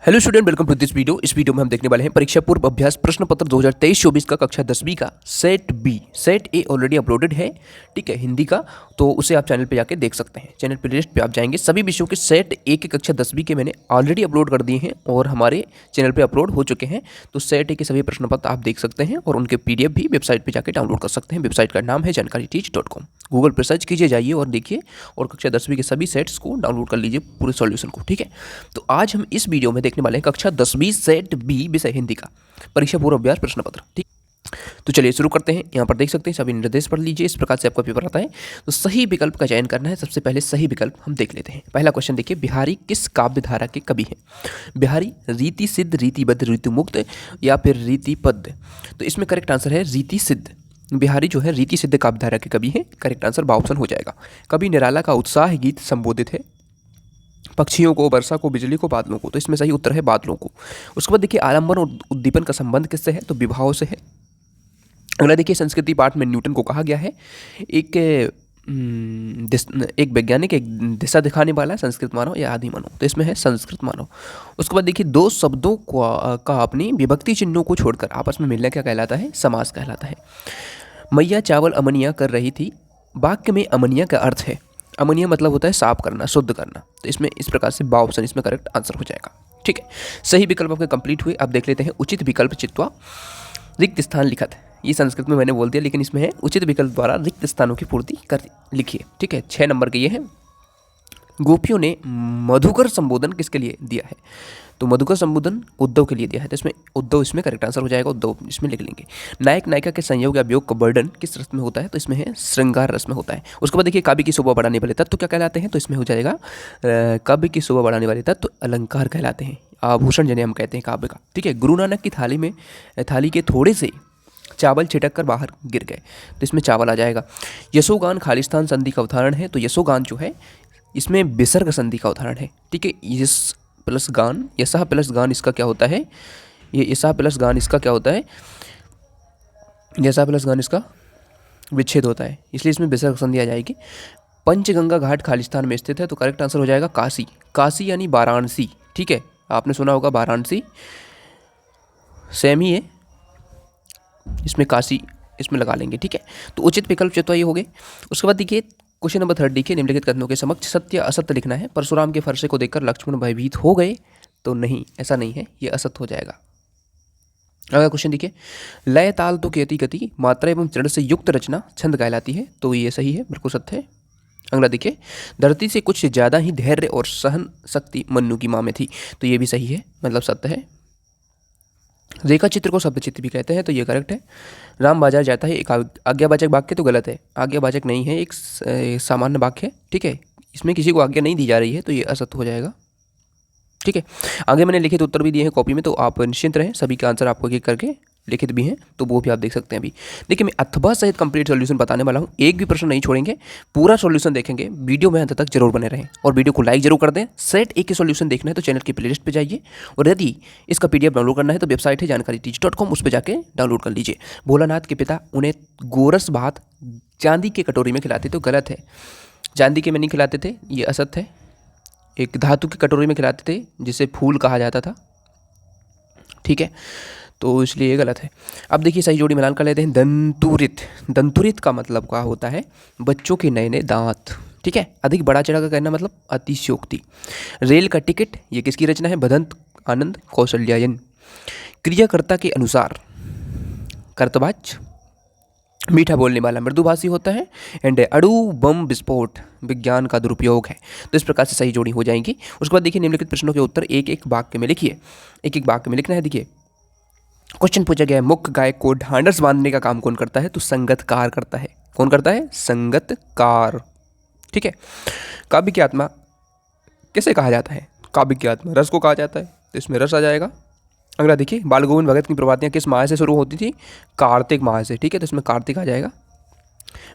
Hello student, welcome to this video. इस video में हम देखने वाले हैं परीक्षा पूर्व अभ्यास प्रश्न पत्र 2023-24 का कक्षा 10वीं का set B. Set A already uploaded है, ठीक है, हिंदी का, तो उसे आप चैनल पे जाके देख सकते हैं। चैनल प्लेलिस्ट पे आप जाएंगे, सभी विषयों के सेट ए के कक्षा 10वीं के मैंने ऑलरेडी अपलोड कर दिए हैं और हमारे चैनल पर अपलोड हो चुके हैं। तो सेट ए के सभी प्रश्न पत्र आप देख सकते हैं और उनके PDF भी वेबसाइट पर जाकर डाउनलोड कर सकते हैं। वेबसाइट का नाम है जानकारीटीच.com। गूगल पर सर्च कीजिए, जाइए और देखिए और कक्षा 10वीं के सभी सेट्स को डाउनलोड कर लीजिए, पूरे सॉल्यूशन को, ठीक है। तो आज हम इस वीडियो में देखने वाले हैं कक्षा 10वीं सेट बी विषय हिंदी का परीक्षा पूर्व अभ्यास प्रश्न पत्र, ठीक। तो चलिए शुरू करते हैं। यहाँ पर देख सकते हैं, सभी निर्देश पढ़ लीजिए। इस प्रकार से आपका पेपर आता है। तो सही विकल्प का चयन करना है। सबसे पहले सही विकल्प हम देख लेते हैं। पहला क्वेश्चन देखिए, बिहारी किस काव्य धारा के कवि हैं? बिहारी रीति सिद्ध, रीतिबद्ध, ऋतुमुक्त या फिर रीतिपद्ध? तो इसमें करेक्ट आंसर है रीति सिद्ध। बिहारी जो है रीति सिद्ध काव्य धारा के कवि हैं। करेक्ट आंसर बा ऑप्शन हो जाएगा। कवि निराला का उत्साह गीत संबोधित है पक्षियों को, वर्षा को, बिजली को, बादलों को। तो इसमें सही उत्तर है बादलों को। उसके बाद देखिए, आलंबन और उद्दीपन का संबंध किससे है? तो विवाह से है। अगला देखिए, संस्कृति पाठ में न्यूटन को कहा गया है एक वैज्ञानिक, एक दिशा दिखाने वाला, संस्कृत मानव या आदि मानव? तो इसमें है संस्कृत मानव। उसके बाद देखिए, दो शब्दों का अपनी विभक्ति चिन्हों को छोड़कर आपस में मिलना क्या कहलाता है? समास कहलाता है। मैया चावल अमनिया कर रही थी, वाक्य में अमनिया का अर्थ है, अमनिया मतलब होता है साफ करना, शुद्ध करना। तो इसमें इस प्रकार से बा ऑप्शन इसमें करेक्ट आंसर हो जाएगा, ठीक है। सही विकल्प आपके कंप्लीट हुए। अब देख लेते हैं उचित विकल्प चित्वा रिक्त स्थान लिखत। ये संस्कृत में मैंने बोल दिया, लेकिन इसमें है उचित विकल्प द्वारा रिक्त स्थानों की पूर्ति कर लिखिए, ठीक है। 6 नंबर के ये है। गोपियों ने मधुकर संबोधन किसके लिए दिया है? तो मधुकर संबोधन उद्धव के लिए दिया है। तो इसमें उद्धव इसमें करेक्ट आंसर हो जाएगा। उद्धव इसमें लिख लेंगे। नायक नायिका के संयोग या वियोग का वर्णन किस रस में होता है? तो इसमें है श्रृंगार रस में होता है। उसके बाद देखिए, काव्य की शोभा बढ़ाने वाले तत्व क्या कहलाते हैं? तो इसमें हो जाएगा काव्य की शोभा बढ़ाने वाले तत्व अलंकार कहलाते हैं। आभूषण जिन्हें हम कहते हैं काव्य का, ठीक है। गुरु नानक की थाली के थोड़े से चावल छिटक कर बाहर गिर गए। तो इसमें चावल आ जाएगा। यशोगान खालिस्तान संधि का उदाहरण है। तो यशोगान जो है इसमें विसर्ग संधि का उदाहरण है, ठीक है। यस प्लस गान, यसा प्लस गान इसका क्या होता है? ये यसा प्लस गान इसका क्या होता है? यसा प्लस गान इसका विच्छेद होता है, इसलिए इसमें विसर्ग संधि आ जाएगी। पंचगंगा घाट खालिस्तान में स्थित है। तो करेक्ट आंसर हो जाएगा काशी। काशी यानी वाराणसी, ठीक है। आपने सुना होगा वाराणसी, सेम ही है। इसमें काशी इसमें लगा लेंगे, ठीक है। तो उचित विकल्प चित्वा ये हो गए। उसके बाद देखिए, क्वेश्चन नंबर 3 देखिए, निम्नलिखित कथनों के समक्ष सत्य असत्य लिखना है। परशुराम के फरसे को देखकर लक्ष्मण भयभीत हो गए। तो नहीं, ऐसा नहीं है, ये असत्य हो जाएगा। अगला क्वेश्चन देखिए, लय ताल तो कहती गति, मात्रा एवं चरण से युक्त रचना छंद कहलाती है। तो ये सही है, बिल्कुल सत्य है। अगला देखिए, धरती से कुछ ज़्यादा ही धैर्य और सहन शक्ति मन्नू की माँ में थी। तो ये भी सही है, मतलब सत्य है। रेखा चित्र को शब्द चित्र भी कहते हैं। तो ये करेक्ट है। राम बाजार जाता है एक आज्ञावाचक वाक्य, तो गलत है। आज्ञावाचक नहीं है, एक सामान्य वाक्य है, ठीक है। इसमें किसी को आज्ञा नहीं दी जा रही है, तो ये असत्य हो जाएगा, ठीक है। आगे मैंने लिखित उत्तर भी दिए हैं कॉपी में, तो आप निश्चिंत रहें। सभी के आंसर आपको एक करके लिखित भी हैं, तो वो भी आप देख सकते हैं अभी। देखिए, मैं अथवा सहित कंप्लीट सॉल्यूशन बताने वाला हूँ। एक भी प्रश्न नहीं छोड़ेंगे, पूरा सॉल्यूशन देखेंगे। वीडियो में अंत तक जरूर बने रहें और वीडियो को लाइक जरूर कर दें। सेट ए के सॉल्यूशन देखना है तो चैनल की प्लेलिस्ट पे जाइए, और यदि इसका PDF डाउनलोड करना है तो वेबसाइट है जानकारीटीच.com, उस पर जाके डाउनलोड कर लीजिए। भोलानाथ के पिता उन्हें गोरस भात चांदी के कटोरी में खिलाते, तो गलत है। चांदी के में नहीं खिलाते थे, ये असत्य है। एक धातु की कटोरी में खिलाते थे जिसे फूल कहा जाता था, ठीक है, तो इसलिए ये गलत है। अब देखिए, सही जोड़ी मिलान कर लेते हैं। दंतुरित, दंतुरित का मतलब क्या होता है? बच्चों के नए नए दांत, ठीक है। अधिक बड़ा चढ़ा का कहना मतलब अतिशयोक्ति। रेल का टिकट, ये किसकी रचना है? भदंत आनंद कौशल्यायन। क्रियाकर्ता के अनुसार कर्तवाच, मीठा बोलने वाला मृदुभाषी होता है। एंड अणु बम विस्फोट विज्ञान का दुरुपयोग है। तो इस प्रकार से सही जोड़ी हो जाएंगी। उसके बाद देखिए, निम्नलिखित प्रश्नों के उत्तर एक एक वाक्य में लिखिए। एक एक वाक्य में लिखना है। देखिए, क्वेश्चन पूछा गया है, मुख्य गायक को ढांढस बांधने का काम कौन करता है? तो संगतकार करता है। कौन करता है? संगतकार, ठीक है। काव्य की आत्मा किसे कहा जाता है? काव्य की आत्मा रस को कहा जाता है, तो इसमें रस आ जाएगा। अगला देखिए, बाल गोविंद भगत की प्रभातियाँ किस माह से शुरू होती थी? कार्तिक माह से, ठीक है। तो इसमें कार्तिक आ जाएगा।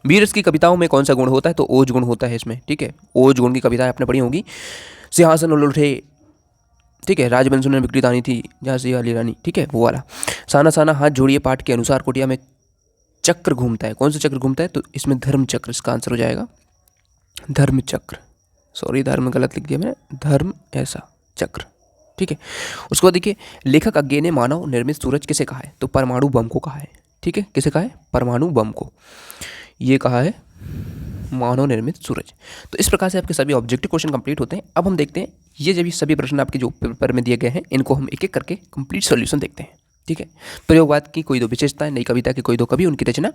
वीरस की कविताओं में कौन सा गुण होता है? तो ओज गुण होता है इसमें, ठीक है। ओज गुण की कविताएं आपने पढ़ी होंगी। सिंहासन उलटे, ठीक है। राजवंशों ने विकृत आनी थी, झांसी वाली रानी, ठीक है, वो वाला। साना साना हाथ जोड़िए पाठ के अनुसार कुटिया में चक्र घूमता है। कौन सा चक्र घूमता है? तो इसमें धर्म चक्र इसका आंसर हो जाएगा। धर्म चक्र, सॉरी धर्म गलत लिख दिया मैंने, धर्म ऐसा चक्र, ठीक है। उसके बाद देखिए लेखक अज्ञे ने मानव निर्मित सूरज किसे कहा है, तो परमाणु बम को कहा है। ठीक है, किसे कहा है, परमाणु बम को ये कहा है, मानव निर्मित सूरज। तो इस प्रकार से आपके सभी ऑब्जेक्टिव क्वेश्चन कंप्लीट होते हैं। अब हम देखते हैं ये जब सभी प्रश्न आपके जो पेपर में दिए गए हैं इनको हम एक एक करके कंप्लीट सॉल्यूशन देखते हैं। ठीक है, प्रयोगवाद की कोई दो विशेषताएं, नई कविता की कोई दो कवि, उनकी रचना,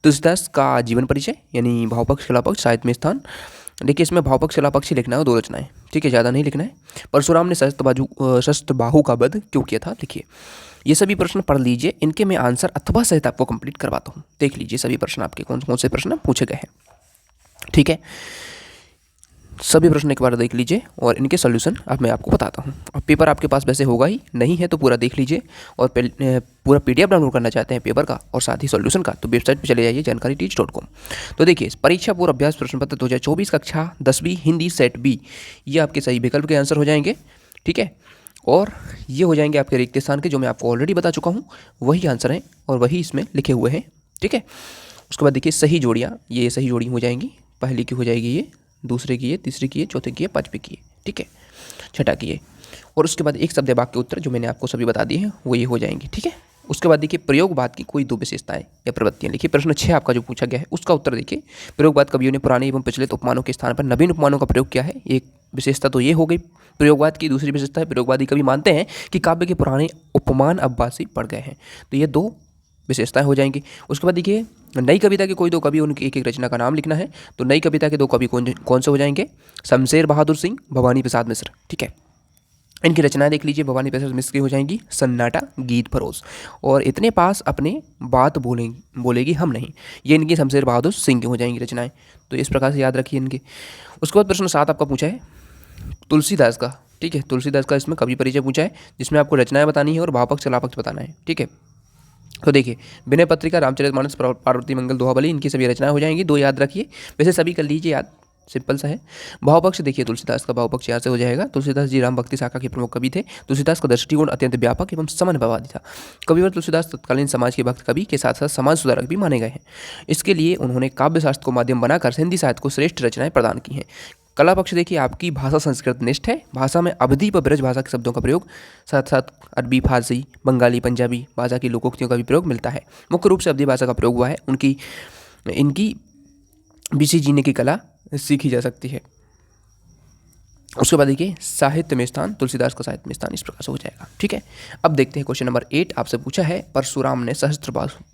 तुलसीदास का जीवन परिचय यानी भावपक्ष शिलापक्ष, साहित्य में स्थान। देखिए इसमें भावपक्ष शिलापक्ष ही लिखना है, दो रचनाएं। ठीक है, ज़्यादा नहीं लिखना है। परशुराम ने शस्त्रबाहु का वध क्यों किया था, लिखिए। ये सभी प्रश्न पढ़ लीजिए, इनके मैं आंसर अथवा सहित आपको कंप्लीट करवाता हूँ। देख लीजिए सभी प्रश्न आपके कौन कौन से प्रश्न पूछे गए हैं। ठीक है, सभी प्रश्न एक बार देख लीजिए और इनके सॉल्यूशन अब मैं आपको बताता हूँ। और पेपर आपके पास वैसे होगा ही, नहीं है तो पूरा देख लीजिए। और पूरा पीडीएफ डाउनलोड करना चाहते हैं पेपर का और साथ ही सॉल्यूशन का, तो वेबसाइट पर चले जाइए जानकारीटीच.com। तो देखिए परीक्षा पूर्व अभ्यास प्रश्न पत्र 2024 कक्षा 10वीं हिंदी सेट बी, ये आपके सही विकल्प के आंसर हो जाएंगे। ठीक है, और ये हो जाएंगे आपके रिक्त स्थान के, जो मैं आपको ऑलरेडी बता चुका हूँ, वही आंसर हैं और वही इसमें लिखे हुए हैं। ठीक है, उसके बाद देखिए सही जोड़ियाँ, ये सही जोड़ी हो जाएंगी। पहली की हो जाएगी ये, दूसरे की ये, तीसरे की ये, चौथे की ये, पांचवे की ये। ठीक है, छठा की ये, और उसके बाद एक शब्द वाक्य के उत्तर जो मैंने आपको सभी बता दिए हैं वो ये हो जाएंगे। ठीक है, उसके बाद देखिए प्रयोगवाद की कोई दो विशेषताएं या प्रवृत्तियां लिखिए। प्रश्न 6 आपका जो पूछा गया है उसका उत्तर देखिए। प्रयोगवाद कवियों ने पुराने एवं प्रचलित उपमानों के स्थान पर नवीन उपमानों का प्रयोग किया है। एक विशेषता तो ये हो गई प्रयोगवाद की। दूसरी विशेषता है प्रयोगवादी कवि मानते हैं कि काव्य के पुराने उपमान अब बासी पड़ गए हैं। तो ये दो विशेषताएं हो जाएंगी। उसके बाद देखिए नई कविता के कोई दो कवि, उनकी एक एक रचना का नाम लिखना है। तो नई कविता के दो कवि कौन से हो जाएंगे, शमशेर बहादुर सिंह, भवानी प्रसाद मिश्र। ठीक है, इनकी रचनाएं देख लीजिए। भवानी प्रसाद मिश्र की हो जाएंगी सन्नाटा, गीत फरोज, और इतने पास अपने बात बोलेगी हम नहीं, ये इनकी शमशेर बहादुर सिंह की हो जाएंगी रचनाएं। तो इस प्रकार से याद रखिए इनके। उसके बाद प्रश्न 7 आपका पूछा है तुलसीदास का। ठीक है, तुलसीदास का इसमें कवि परिचय पूछा है, जिसमें आपको रचनाएं बतानी है और भावपक्ष शिलापक्ष बताना है। ठीक है, तो देखिए विनय पत्रिका, रामचरितमानस, पार्वती मंगल, दोहाबली, इनकी सभी रचनाएं हो जाएंगी। दो याद रखिए, वैसे सभी कर लीजिए याद, सिंपल सा है। भावपक्ष देखिए तुलसीदास का भावपक्ष यहाँ से हो जाएगा। तुलसीदास जी राम भक्ति शाखा के प्रमुख कवि थे। तुलसीदास का दृष्टिकोण अत्यंत व्यापक एवं समन्वयवादी था। कविवर तुलसीदास तत्कालीन समाज के भक्त कवि के साथ साथ समाज सुधारक भी माने गए हैं। इसके लिए उन्होंने काव्य शास्त्र को माध्यम बनाकर हिंदी साहित्य को श्रेष्ठ रचनाएं प्रदान की हैं। कला पक्ष देखिए आपकी भाषा संस्कृत निष्ठ है। भाषा में अवधी व ब्रज भाषा के शब्दों का प्रयोग, साथ साथ अरबी, फारसी, बंगाली, पंजाबी भाषा की लोकोक्तियों का भी प्रयोग मिलता है। मुख्य रूप से अवधी भाषा का प्रयोग हुआ है। इनकी बीसी जीने की कला सीखी जा सकती है। उसके बाद देखिए साहित्य में स्थान, तुलसीदास का साहित्य में स्थान इस प्रकार से हो जाएगा। ठीक है, अब देखते हैं क्वेश्चन नंबर 8 आपसे पूछा है परशुराम ने सहस्त्र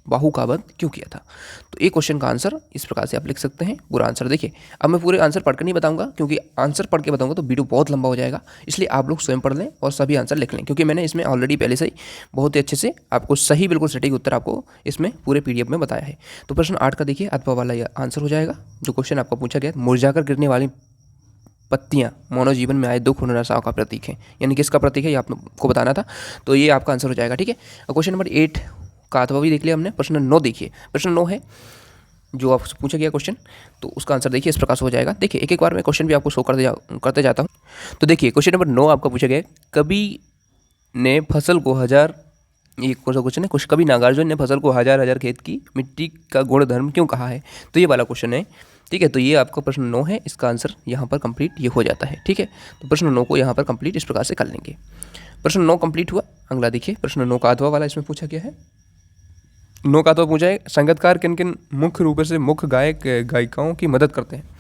बाहु का वध क्यों किया था। तो एक क्वेश्चन का आंसर इस प्रकार से आप लिख सकते हैं। पूरा आंसर देखिए, अब मैं पूरे आंसर पढ़कर नहीं बताऊंगा, क्योंकि आंसर पढ़ के बताऊंगा तो वीडियो बहुत लंबा हो जाएगा। इसलिए आप लोग स्वयं पढ़ लें और सभी आंसर लिख लें, क्योंकि मैंने इसमें ऑलरेडी पहले से ही बहुत ही अच्छे से आपको सही बिल्कुल सटीक उत्तर आपको इसमें पूरे PDF में बताया है। तो प्रश्न 8 का देखिए अथवा वाला यह आंसर हो जाएगा। जो क्वेश्चन आपको पूछा गया, मुरझाकर गिरने वाली पत्तियां मानव जीवन में आए दुख और निराशाओं का प्रतीक है, यानी किसका प्रतीक है ये आपको बताना था। तो ये आपका आंसर हो जाएगा। ठीक है, क्वेश्चन नंबर 8 का अथवा भी देख लिया हमने। प्रश्न 9 देखिए, प्रश्न 9 है जो आपसे पूछा गया क्वेश्चन, तो उसका आंसर देखिए इस प्रकार से हो जाएगा। देखिए एक एक बार मैं क्वेश्चन भी आपको शो करते जाता हूँ। तो देखिए क्वेश्चन नंबर 9 आपका पूछा गया, कवि ने फसल को ये कौन सा क्वेश्चन है, कुछ कवि नागार्जुन ने फसल को हजार खेत की मिट्टी का गुणधर्म क्यों कहा है। तो ये वाला क्वेश्चन है। ठीक है, तो ये आपका प्रश्न 9 है, इसका आंसर यहाँ पर कंप्लीट ये हो जाता है। ठीक है, तो प्रश्न 9 को यहाँ पर कंप्लीट इस प्रकार से कर लेंगे। प्रश्न 9 कंप्लीट हुआ। अगला देखिए प्रश्न 9 का अथवा वाला इसमें पूछा गया है। 9 का अथवा पूछा है संगीतकार किन किन मुख्य रूप से मुख्य गायक गायिकाओं की मदद करते हैं।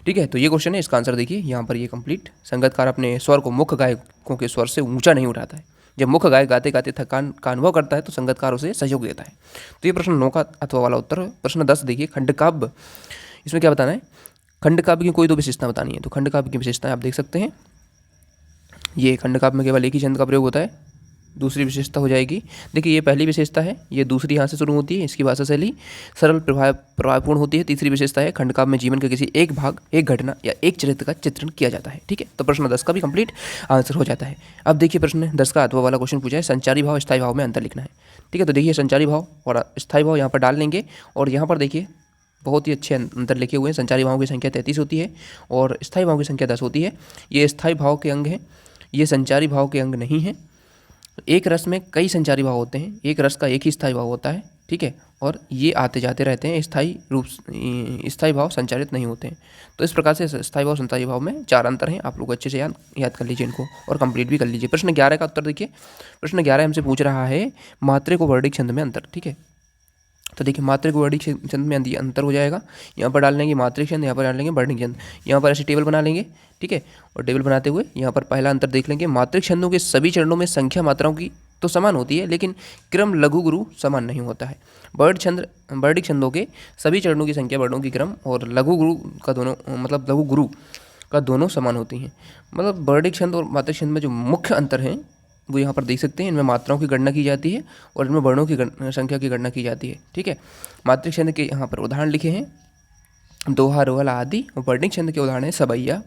ठीक है, तो ये क्वेश्चन है, इसका आंसर देखिए यहाँ पर ये कंप्लीट। संगीतकार अपने स्वर को मुख्य गायकों के स्वर से ऊंचा नहीं उठाता है। जब मुख्य गायक गाते गाते थकान का अनुभव करता है तो संगीतकार उसे सहयोग देता है। तो ये प्रश्न 9 का अथवा वाला उत्तर है। प्रश्न 10 देखिए खंडकाव्य, इसमें क्या बताना है, खंडकाव्य की कोई दो विशेषता बतानी है। तो खंडकाव्य की विशेषताएं आप देख सकते हैं। ये खंडकाव्य में केवल एक ही छंद का प्रयोग होता है। दूसरी विशेषता हो जाएगी, देखिए ये पहली विशेषता है, ये दूसरी यहाँ से शुरू होती है, इसकी भाषा शैली सरल प्रभावपूर्ण होती है। तीसरी विशेषता है खंडकाव्य में जीवन के किसी एक भाग, एक घटना या एक चरित्र का चित्रण किया जाता है। ठीक है, तो प्रश्न 10 का भी कंप्लीट आंसर हो जाता है। अब देखिए प्रश्न 10 का अथवा वाला क्वेश्चन पूछा है संचारी भाव स्थायी भाव में अंतर लिखना है। ठीक है, तो देखिए संचारी भाव और स्थायी भाव यहाँ पर डाल लेंगे, और यहाँ पर देखिए बहुत ही अच्छे अंतर लिखे हुए हैं। संचारी भावों की संख्या 33 होती है और स्थायी भाव की संख्या 10 होती है। ये स्थायी भाव के अंग हैं, ये संचारी भाव के अंग नहीं है। एक रस में कई संचारी भाव होते हैं, एक रस का एक ही स्थायी भाव होता है। ठीक है, और ये आते जाते रहते हैं, स्थायी भाव संचारित नहीं होते हैं। तो इस प्रकार से स्थायी भाव संचारी भाव में 4 अंतर हैं। आप लोग अच्छे से याद कर लीजिए इनको और कंप्लीट भी कर लीजिए। प्रश्न 11 का उत्तर देखिए। प्रश्न 11 हमसे पूछ रहा है मात्रिक और वर्णिक छंद में अंतर। ठीक है, तो देखिए मात्रिक और वर्णिक छंद में अंतर हो जाएगा। यहाँ पर डाल लेंगे मात्रिक छंद, यहाँ पर डाल लेंगे वर्णिक छंद। यहाँ पर ऐसे टेबल बना लेंगे। ठीक है, और टेबल बनाते हुए यहाँ पर पहला अंतर देख लेंगे। मात्रिक छंदों के सभी चरणों में संख्या मात्राओं की तो समान होती है, लेकिन क्रम लघु गुरु समान नहीं होता है। वर्णिक छंदों के सभी चरणों की संख्या, वर्णों की क्रम और लघु गुरु का दोनों लघु गुरु का दोनों समान होती हैं। मतलब वर्णिक छंद और मात्रिक छंद में जो मुख्य अंतर हैं वो यहाँ पर देख सकते हैं। इनमें मात्राओं की गणना की जाती है और इनमें वर्णों की संख्या की गणना की जाती है। ठीक है, मात्रिक छंद के यहाँ पर उदाहरण लिखे हैं दोहा, रोहला आदि। और वर्णिक छंद के उदाहरण है सबैया,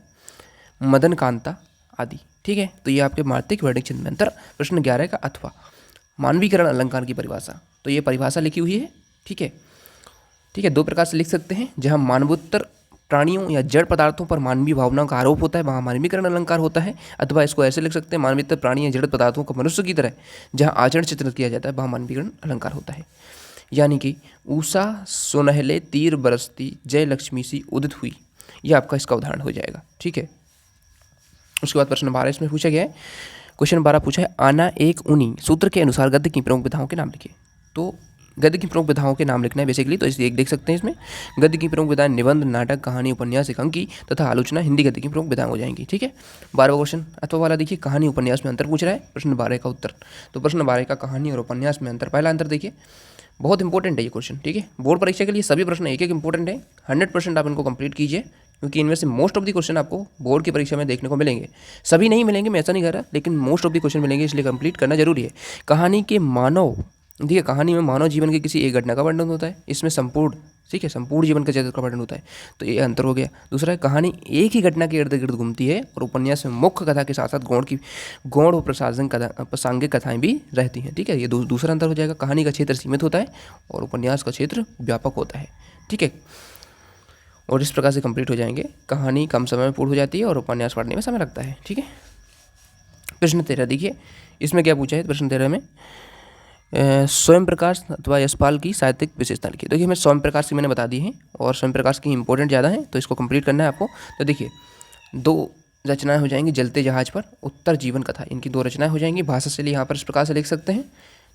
मदन कांता आदि। ठीक है, तो ये आपके मात्रिक वर्णिक छंद में अंतर। प्रश्न 11 का अथवा मानवीकरण अलंकार की परिभाषा, तो ये परिभाषा लिखी हुई है। ठीक है, ठीक है, 2 प्रकार से लिख सकते हैं। जहाँ मानवोत्तर प्राणियों या जड़ पदार्थों पर मानवीय भावनाओं का आरोप होता है वहाँ मानवीकरण अलंकार होता है। अथवा इसको ऐसे लिख सकते हैं मानवीयतर प्राणी या जड़ पदार्थों को मनुष्य की तरह जहाँ आचरण चित्रित किया जाता है वहाँ मानवीकरण अलंकार होता है। यानी कि उषा सुनहले तीर बरसती जय लक्ष्मी सी उदित हुई, यह आपका इसका उदाहरण हो जाएगा। ठीक है, उसके बाद प्रश्न 12 इसमें पूछा गया है। क्वेश्चन 12 पूछा है आना एक उनी सूत्र के अनुसार गद्य की प्रमुख विधाओं के नाम लिखिए। तो गद्य की प्रमुख विधाओं के नाम लिखना है बेसिकली, तो इसे एक देख सकते हैं इसमें। गद्य की प्रमुख विधाएं निबंध, नाटक, कहानी, उपन्यास, एकांकी तथा आलोचना हिंदी गद्य की प्रमुख विधाएं हो जाएंगी। ठीक है, 12वां क्वेश्चन अथवा वाला देखिए, कहानी उपन्यास में अंतर पूछ रहा है। प्रश्न 12 का उत्तर, तो प्रश्न 12 का कहानी और उपन्यास में अंतर, पहला अंतर देखिए, बहुत इंपॉर्टेंट है ये क्वेश्चन। ठीक है, बोर्ड परीक्षा के लिए सभी प्रश्न एक एक इंपॉर्टेंट है। 100% आप इनको कंप्लीट कीजिए, क्योंकि इनमें से मोस्ट ऑफ द क्वेश्चन आपको बोर्ड की परीक्षा में देखने को मिलेंगे। सभी नहीं मिलेंगे, मैं ऐसा नहीं कह रहा, लेकिन मोस्ट ऑफ द क्वेश्चन मिलेंगे, इसलिए कंप्लीट करना जरूरी है। कहानी के मानव, देखिए कहानी में मानव जीवन के किसी एक घटना का वर्णन होता है, इसमें संपूर्ण, ठीक है, संपूर्ण जीवन के चरित्र का वर्णन होता है, तो ये अंतर हो गया। दूसरा है कहानी एक ही घटना के इर्द गिर्द घूमती है और उपन्यास में मुख्य कथा के साथ साथ गौण और प्रासंगिक कथाएं भी रहती हैं। ठीक है, ये दूसरा अंतर हो जाएगा। कहानी का क्षेत्र सीमित होता है और उपन्यास का क्षेत्र व्यापक होता है। ठीक है, और इस प्रकार से कंप्लीट हो जाएंगे। कहानी कम समय में पूर्ण हो जाती है और उपन्यास पढ़ने में समय लगता है। ठीक है, प्रश्न 13 देखिए, इसमें क्या पूछा है। प्रश्न 13 में स्वयं प्रकाश अथवा यशपाल की साहित्यिक विशेषता लिखिए। देखिए हमें स्वयं प्रकाश की मैंने बता दी है और स्वयं प्रकाश की इंपॉर्टेंट ज़्यादा है, तो इसको कंप्लीट करना है आपको। तो देखिए 2 रचनाएं हो जाएंगी, जलते जहाज पर, उत्तर जीवन कथा, इनकी 2 रचनाएं हो जाएंगी। भाषा शैली यहाँ पर इस प्रकार से लिख सकते हैं।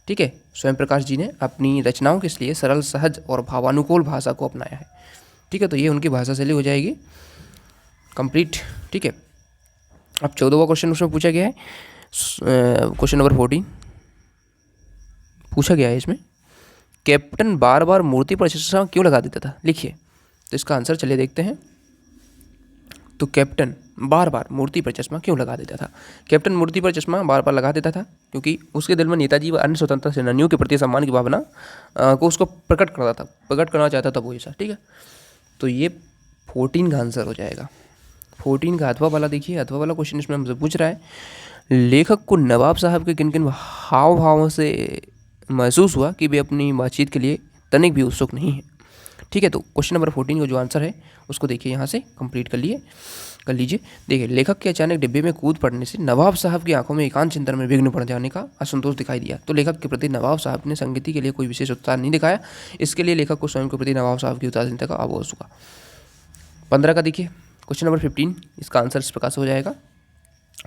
ठीक है, स्वयं प्रकाश जी ने अपनी रचनाओं के लिए सरल, सहज और भावानुकूल भाषा को अपनाया है। ठीक है, तो ये उनकी भाषा शैली हो जाएगी कंप्लीट। ठीक है, अब 14वां क्वेश्चन उसमें पूछा गया है, क्वेश्चन नंबर 14 पूछा गया है इसमें, कैप्टन बार बार मूर्ति पर चश्मा क्यों लगा देता था, लिखिए। तो इसका आंसर चलिए देखते हैं। तो कैप्टन बार बार मूर्ति पर चश्मा क्यों लगा देता था। कैप्टन मूर्ति पर चश्मा बार बार लगा देता था क्योंकि उसके दिल में नेताजी व अन्य स्वतंत्रता सेनानियों के प्रति सम्मान की भावना को उसको प्रकट करना चाहता था वो ऐसा। ठीक है, तो ये 14 का आंसर हो जाएगा। 14 का अथवा वाला देखिए, अथवा वाला क्वेश्चन इसमें हमसे पूछ रहा है, लेखक को नवाब साहब के किन किन हाव भावों से महसूस हुआ कि वे अपनी बातचीत के लिए तनिक भी उत्सुक नहीं है। ठीक है, तो क्वेश्चन नंबर 14 का जो आंसर है उसको देखिए, यहाँ से कंप्लीट कर लीजिए। देखिए, लेखक के अचानक डिब्बे में कूद पड़ने से नवाब साहब की आंखों में एकांत चिंतन में विघ्न पड़ जाने का असंतोष दिखाई दिया। तो लेखक के प्रति नवाब साहब ने संगीति के लिए कोई विशेष उत्साह नहीं दिखाया, इसके लिए लेखक को स्वयं के प्रति नवाब साहब की उदासीनता का आभास हुआ। 15 का देखिए, क्वेश्चन नंबर 15, इसका आंसर इस प्रकार से हो जाएगा।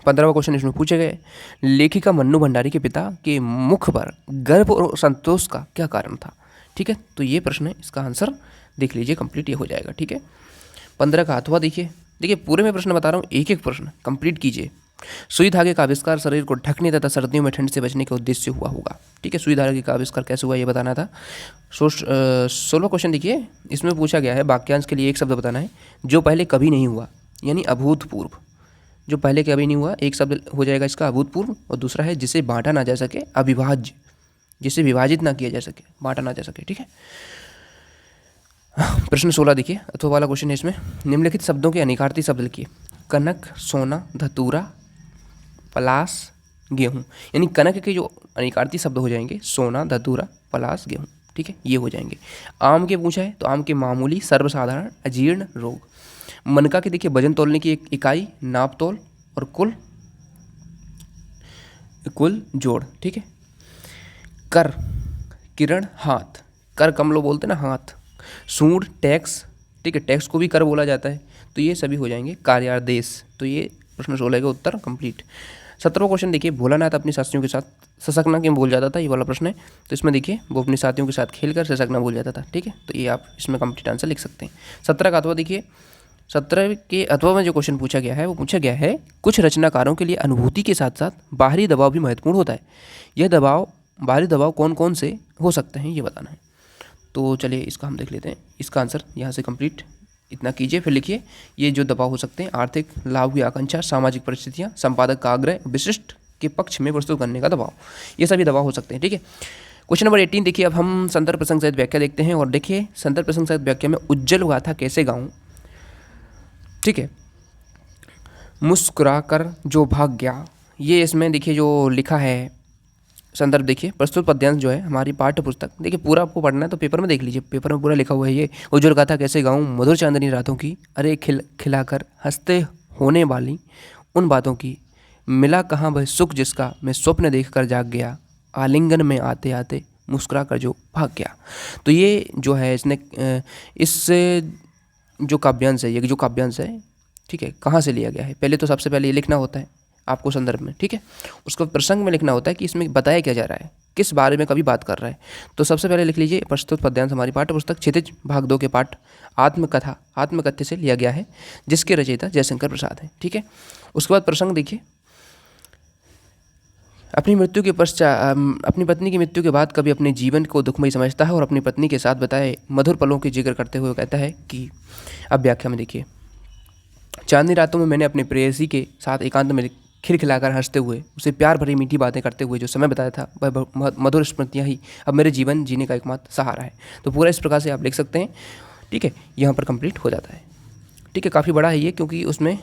15वां क्वेश्चन इसमें पूछे गए, लेखिका मन्नू भंडारी के पिता के मुख पर गर्व और संतोष का क्या कारण था। ठीक है, तो ये प्रश्न है, इसका आंसर देख लीजिए कंप्लीट, ये हो जाएगा। ठीक है, 15 का अथवा देखिए पूरे में प्रश्न बता रहा हूँ, एक एक प्रश्न कंप्लीट कीजिए। सुई धागे का आविष्कार शरीर को ढकने तथा सर्दियों में ठंड से बचने के उद्देश्य से हुआ होगा। ठीक है, सुई धागे का आविष्कार कैसे हुआ ये बताना था। 16वां क्वेश्चन देखिए, इसमें पूछा गया है वाक्यांश के लिए एक शब्द बताना है जो पहले कभी नहीं हुआ, यानी अभूतपूर्व। जो पहले कभी नहीं हुआ, एक शब्द हो जाएगा इसका अभूतपूर्व, और दूसरा है जिसे बांटा ना जा सके, अविभाज्य, जिसे विभाजित ना किया जा सके, बांटा ना जा सके। ठीक है, प्रश्न 16 देखिए, अथवा वाला क्वेश्चन है इसमें, निम्नलिखित शब्दों के अनिकार्थी शब्द लिखिए। कनक, सोना, धतूरा, पलास, गेहूँ, यानी कनक के जो अनिकार्थी शब्द हो जाएंगे सोना, धतूरा, पलास, गेहूँ। ठीक है, ये हो जाएंगे। आम के पूछा है तो आम के मामूली, सर्वसाधारण, अजीर्ण, रोग। मनका के देखिए वजन तोलने की एक इकाई, नाप तोल, और कुल जोड़। ठीक है, कर, किरण, हाथ, कर कम लोग बोलते हैं ना, हाथ, सूंड टैक्स, ठीक है, टैक्स को भी कर बोला जाता है, तो ये सभी हो जाएंगे कार्यादेश। तो ये प्रश्न 16 का उत्तर कंप्लीट। 17वां क्वेश्चन देखिए, भोलानाथ अपनी साथियों के साथ ससकना क्यों भूल जाता था, ये वाला प्रश्न है। तो इसमें देखिए वो अपने साथियों के साथ खेलकर ससकना भूल जाता था, ठीक है, तो ये आप इसमें कंप्लीट आंसर लिख सकते हैं। 17 का अथवा देखिए, 17 के अथवा में जो क्वेश्चन पूछा गया है वो पूछा गया है, कुछ रचनाकारों के लिए अनुभूति के साथ साथ बाहरी दबाव भी महत्वपूर्ण होता है। यह दबाव, बाहरी दबाव कौन कौन से हो सकते हैं ये बताना है। तो चलिए इसका हम देख लेते हैं। इसका आंसर यहाँ से कंप्लीट इतना कीजिए, फिर लिखिए ये जो दबाव हो सकते हैं, आर्थिक लाभ की आकांक्षा, सामाजिक परिस्थितियाँ, संपादक का आग्रह, विशिष्ट के पक्ष में प्रस्तुत करने का दबाव, ये सभी दबाव हो सकते हैं, ठीक है। क्वेश्चन नंबर 18 देखिए, अब हम संदर्भ प्रसंग सहित व्याख्या देखते हैं। और देखिए संदर्भ प्रसंग सहित व्याख्या में उज्जवल गाथा कैसे गाऊं, ठीक है, मुस्कुरा कर जो भाग गया, ये इसमें देखिए जो लिखा है संदर्भ देखिए, प्रस्तुत पद्यांश जो है हमारी पाठ्य पुस्तक, देखिए पूरा आपको पढ़ना है तो पेपर में देख लीजिए, पेपर में पूरा लिखा हुआ है ये। उज्जवल गाथा कैसे गाऊं, मधुर चांदनी रातों की, अरे खिलाकर हंसते होने वाली उन बातों की, मिला कहाँ वह सुख जिसका मैं स्वप्न देख कर जाग गया, आलिंगन में आते आते मुस्कुरा कर जो भाग गया। तो ये जो है इसने इस जो काव्यांश है, ये जो काव्यांश है, ठीक है, कहाँ से लिया गया है, पहले तो सबसे पहले ये लिखना होता है आपको संदर्भ में, ठीक है। उसको प्रसंग में लिखना होता है कि इसमें बताया क्या जा रहा है, किस बारे में कभी बात कर रहा है। तो सबसे पहले लिख लीजिए, प्रस्तुत पद्यांश हमारी पाठ्य पुस्तक क्षितिज भाग 2 के पाठ आत्मकथा, आत्मकथ्य से लिया गया है, जिसके रचयिता जयशंकर प्रसाद हैं, ठीक है। उसके बाद प्रसंग देखिए, अपनी मृत्यु के पश्चात, अपनी पत्नी की मृत्यु के बाद कभी अपने जीवन को दुखमयी समझता है और अपनी पत्नी के साथ बताए मधुर पलों की जिक्र करते हुए कहता है कि, अब व्याख्या में देखिए, चांदनी रातों में मैंने अपने प्रेयसी के साथ एकांत में खिलखिलाकर हंसते हुए, उसे प्यार भरी मीठी बातें करते हुए जो समय बताया था, वह मधुर स्मृतियाँ ही अब मेरे जीवन जीने का एकमात्र सहारा है। तो पूरा इस प्रकार से आप लिख सकते हैं, ठीक है, यहाँ पर कंप्लीट हो जाता है, ठीक है। काफ़ी बड़ा है ये, क्योंकि उसमें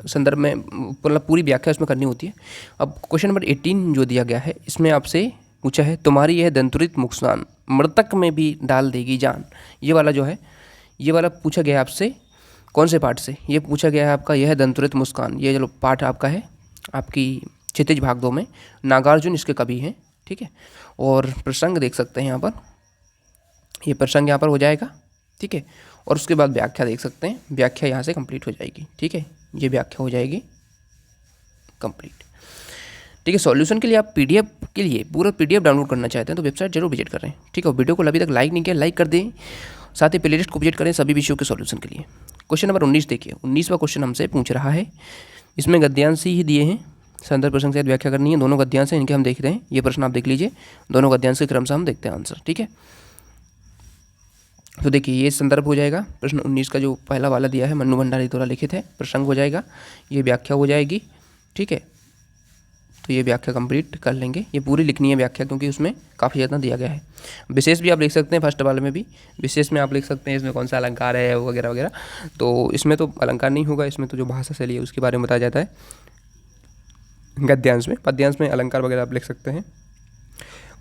संदर्भ में मतलब पूरी व्याख्या उसमें करनी होती है। अब क्वेश्चन नंबर 18 जो दिया गया है, इसमें आपसे पूछा है, तुम्हारी यह दंतुरित मुस्कान मृतक में भी डाल देगी जान, ये वाला जो है, ये वाला पूछा गया है आपसे, कौन से पाठ से, ये पूछा गया है आपका, यह दंतुरित मुस्कान, ये जो पाठ आपका है आपकी क्षितिज भाग 2 में, नागार्जुन इसके कवि हैं, ठीक है। और प्रसंग देख सकते हैं यहाँ पर, ये प्रसंग यहाँ पर हो जाएगा, ठीक है। और उसके बाद व्याख्या देख सकते हैं, व्याख्या यहाँ से कंप्लीट हो जाएगी, ठीक है, ये व्याख्या हो जाएगी कंप्लीट, ठीक है। सॉल्यूशन के लिए आप पीडीएफ के लिए पूरा पीडीएफ डाउनलोड करना चाहते हैं तो वेबसाइट जरूर विजिट करें, ठीक है। और वीडियो को अभी तक लाइक नहीं किया, लाइक कर दें, साथ ही प्लेलिस्ट को विजिट करें सभी विषयों के सॉल्यूशन के लिए। क्वेश्चन नंबर 19 देखिए, 19वां क्वेश्चन हमसे पूछ रहा है, इसमें गद्यांश ही दिए हैं, संदर्भ प्रसंग से व्याख्या करनी है, दोनों गद्यांश हैं, इनके हम देख रहे हैं, ये प्रश्न आप देख लीजिए, दोनों गद्यांश के क्रम से हम देखते हैं आंसर, ठीक है। तो देखिए ये संदर्भ हो जाएगा, प्रश्न 19 का जो पहला वाला दिया है मन्नू भंडारी द्वारा लिखित है, प्रसंग हो जाएगा, ये व्याख्या हो जाएगी, ठीक है। तो ये व्याख्या कंप्लीट कर लेंगे, ये पूरी लिखनी है व्याख्या, क्योंकि उसमें काफ़ी ज़्यादा दिया गया है। विशेष भी आप लिख सकते हैं, फर्स्ट वाले में भी विशेष में आप लिख सकते हैं, इसमें कौन सा अलंकार है वगैरह वगैरह। तो इसमें तो अलंकार नहीं होगा, इसमें तो जो भाषा शैली है उसके बारे में बताया जाता है गद्यांश में, पद्यांश में अलंकार वगैरह आप लिख सकते हैं।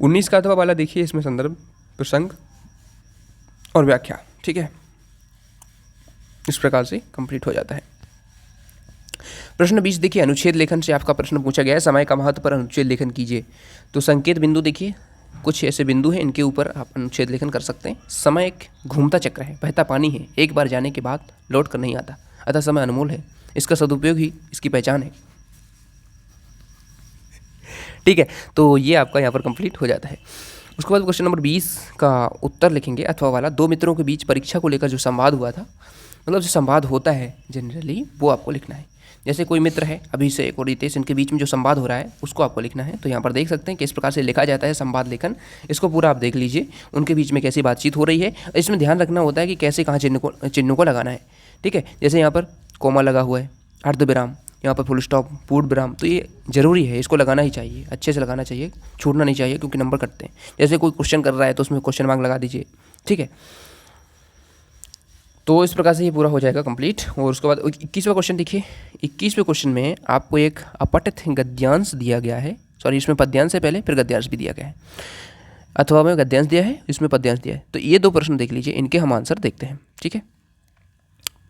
19 का अथवा वाला देखिए, इसमें संदर्भ प्रसंग और व्याख्या, ठीक है, इस प्रकार से कंप्लीट हो जाता है। प्रश्न 20 देखिए, अनुच्छेद लेखन से आपका प्रश्न पूछा गया है, समय का महत्व पर अनुच्छेद लेखन कीजिए। तो संकेत बिंदु देखिए, कुछ ऐसे बिंदु हैं, इनके ऊपर आप अनुच्छेद लेखन कर सकते हैं। समय एक घूमता चक्र है, बहता पानी है, एक बार जाने के बाद लौट कर नहीं आता, अतः समय अनमोल है, इसका सदुपयोग ही इसकी पहचान है, ठीक है। तो ये आपका यहाँ पर कंप्लीट हो जाता है। उसके बाद क्वेश्चन नंबर 20 का उत्तर लिखेंगे अथवा वाला, दो मित्रों के बीच परीक्षा को लेकर जो संवाद हुआ था, मतलब जो संवाद होता है जनरली वो आपको लिखना है। जैसे कोई मित्र है अभिषेक और रितेश, इनके बीच में जो संवाद हो रहा है उसको आपको लिखना है। तो यहाँ पर देख सकते हैं कि इस प्रकार से लिखा जाता है संवाद लेखन, इसको पूरा आप देख लीजिए, उनके बीच में कैसी बातचीत हो रही है। इसमें ध्यान रखना होता है कि कैसे कहाँ चिन्हों को लगाना है, ठीक है। जैसे यहाँ पर कोमा लगा हुआ है, अर्धविराम, यहाँ पर फुल स्टॉप, पूर्ण विराम, तो ये जरूरी है, इसको लगाना ही चाहिए, अच्छे से लगाना चाहिए, छूटना नहीं चाहिए, क्योंकि नंबर कटते हैं। जैसे कोई क्वेश्चन कर रहा है तो उसमें क्वेश्चन मार्क लगा दीजिए, ठीक है। तो इस प्रकार से ये पूरा हो जाएगा कंप्लीट। और उसके बाद 21वां क्वेश्चन देखिए, 21वें क्वेश्चन में आपको एक अपठित गद्यांश दिया गया है, सॉरी इसमें पद्यांश है पहले, फिर गद्यांश भी दिया गया है, अथवा में गद्यांश दिया है, इसमें पद्यांश दिया है। तो ये दो प्रश्न देख लीजिए, इनके हम आंसर देखते हैं, ठीक है।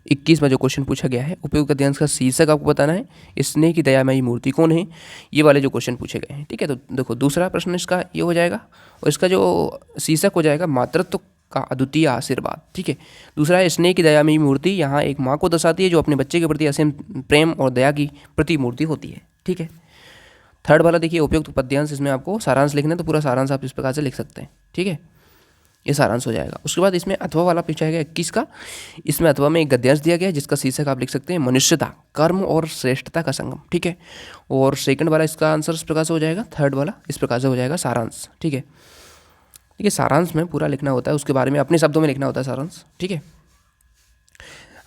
21वां जो क्वेश्चन पूछा गया है, उपयुक्त गद्यांश का शीर्षक आपको बताना है, स्नेह की दयामयी मूर्ति कौन है, ये वाले जो क्वेश्चन पूछे गए हैं। ठीक है, तो देखो दूसरा प्रश्न इसका ये हो जाएगा और इसका जो शीर्षक हो जाएगा मातृत्व का अद्वितीय आशीर्वाद। ठीक है, दूसरा है स्नेह की दयामयी मूर्ति, यहाँ एक माँ को दर्शाती है जो अपने बच्चे के प्रति असीम प्रेम और दया की प्रतिमूर्ति होती है। ठीक है, थर्ड वाला देखिए उपयुक्त पद्यांश, इसमें आपको सारांश लिखना है तो पूरा सारांश आप इस प्रकार से लिख सकते हैं। ठीक है, ये सारांश हो जाएगा। उसके बाद इसमें अथवा वाला पूछा गया 21 का, इसमें अथवा में एक गद्यांश दिया गया है जिसका शीर्षक आप लिख सकते हैं मनुष्यता, कर्म और श्रेष्ठता का संगम। ठीक है, और सेकंड वाला इसका आंसर इस प्रकार से हो जाएगा, थर्ड वाला इस प्रकार से हो जाएगा सारांश। ठीक है, देखिए सारांश में पूरा लिखना होता है, उसके बारे में अपने शब्दों में लिखना होता है सारांश। ठीक है,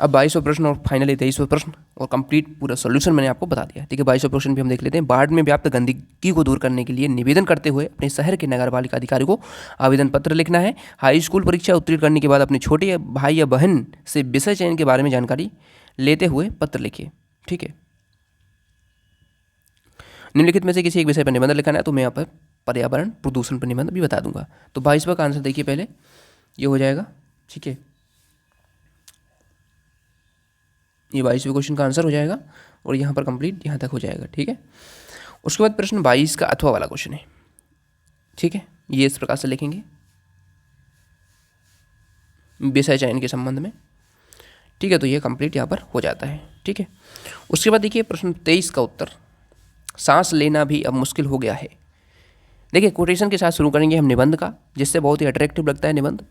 अब 22वां प्रश्न और फाइनली 23वां प्रश्न और कंप्लीट पूरा सॉल्यूशन मैंने आपको बता दिया। ठीक है, 22वां प्रश्न भी हम देख लेते हैं। बाढ़ में व्याप्त गंदगी को दूर करने के लिए निवेदन करते हुए अपने शहर के नगरपालिका अधिकारी को आवेदन पत्र लिखना है। हाई स्कूल परीक्षा उत्तीर्ण करने के बाद अपने छोटे भाई या बहन से विषय चयन के बारे में जानकारी लेते हुए पत्र लिखिए। ठीक है, निम्नलिखित में से किसी एक विषय पर निबंध लिखना है तो मैं यहाँ पर पर्यावरण प्रदूषण पर निबंध भी बता दूंगा। तो 22वां का आंसर देखिए पहले, ये हो जाएगा। ठीक है, ये 22वें क्वेश्चन का आंसर हो जाएगा और यहाँ पर कंप्लीट यहाँ तक हो जाएगा। ठीक है, उसके बाद प्रश्न 22 का अथवा वाला क्वेश्चन है। ठीक है, ये इस प्रकार से लिखेंगे विषय चयन के संबंध में। ठीक है, तो ये कंप्लीट यहाँ पर हो जाता है। ठीक है, उसके बाद देखिए प्रश्न 23 का उत्तर, सांस लेना भी अब मुश्किल हो गया है। देखिए कोटेशन के साथ शुरू करेंगे हम निबंध का, जिससे बहुत ही अट्रैक्टिव लगता है निबंध,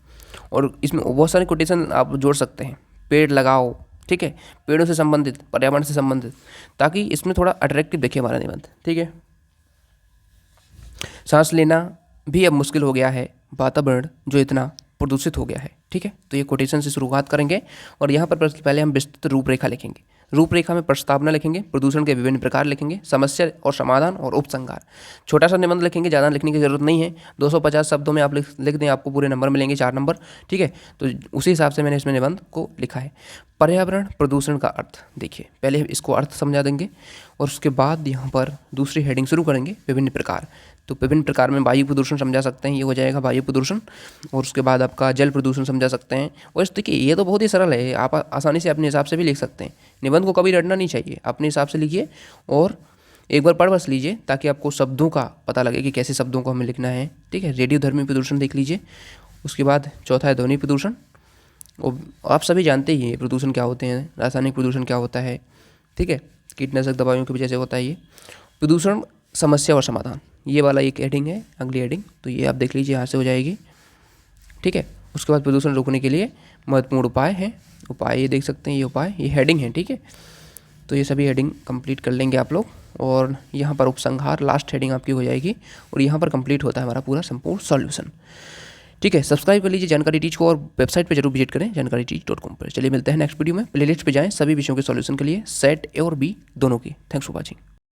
और इसमें बहुत सारे कोटेशन आप जोड़ सकते हैं। पेड़ लगाओ, ठीक है, पेड़ों से संबंधित, पर्यावरण से संबंधित, ताकि इसमें थोड़ा अट्रैक्टिव दिखे हमारा निबंध। ठीक है, सांस लेना भी अब मुश्किल हो गया है, वातावरण जो इतना प्रदूषित हो गया है। ठीक है, तो ये कोटेशन से शुरुआत करेंगे और यहाँ पर पहले हम विस्तृत रूपरेखा लिखेंगे। रूपरेखा में प्रस्तावना लिखेंगे, प्रदूषण के विभिन्न प्रकार लिखेंगे, समस्या और समाधान और उपसंहार। छोटा सा निबंध लिखेंगे, ज़्यादा लिखने की जरूरत नहीं है, 250 शब्दों में आप लिख दें, आपको पूरे नंबर मिलेंगे, 4 नंबर। ठीक है, तो उसी हिसाब से मैंने इसमें निबंध को लिखा है। पर्यावरण प्रदूषण का अर्थ देखिए, पहले इसको अर्थ समझा देंगे और उसके बाद यहाँ पर दूसरी हेडिंग शुरू करेंगे, विभिन्न प्रकार। तो विभिन्न प्रकार में वायु प्रदूषण समझा सकते हैं, ये हो जाएगा वायु प्रदूषण, और उसके बाद आपका जल प्रदूषण समझा सकते हैं। और देखिए ये तो बहुत ही सरल है, आप आसानी से अपने हिसाब से भी लिख सकते हैं। निबंध को कभी रटना नहीं चाहिए, अपने हिसाब से लिखिए और एक बार पढ़ बस लीजिए, ताकि आपको शब्दों का पता लगे कि कैसे शब्दों को हमें लिखना है। ठीक है, रेडियोधर्मी प्रदूषण देख लीजिए। उसके बाद चौथा है ध्वनि प्रदूषण, और आप सभी जानते ही हैं प्रदूषण क्या होते हैं, रासायनिक प्रदूषण क्या होता है। ठीक है, कीटनाशक दवाइयों की वजह से होता है ये प्रदूषण। समस्या और समाधान, ये वाला एक हेडिंग है, अगली हेडिंग, तो ये आप देख लीजिए, यहाँ से हो जाएगी। ठीक है, उसके बाद प्रदूषण रोकने के लिए महत्वपूर्ण उपाय हैं, उपाय ये देख सकते हैं, ये उपाय, ये हेडिंग है। ठीक है, तो ये सभी हेडिंग कंप्लीट कर लेंगे आप लोग, और यहाँ पर उपसंहार लास्ट हेडिंग आपकी हो जाएगी, और यहाँ पर कंप्लीट होता है हमारा पूरा संपूर्ण सॉल्यूशन। ठीक है, सब्सक्राइब कर लीजिए जानकारी टीच को, और वेबसाइट पे जरूर विजिट करें जानकारीटीच.com पर। चलिए मिलते हैं नेक्स्ट वीडियो में। प्लेलिस्ट पे जाएं सभी विषयों के सॉल्यूशन के लिए, सेट ए और बी दोनों की। Thanks for watching.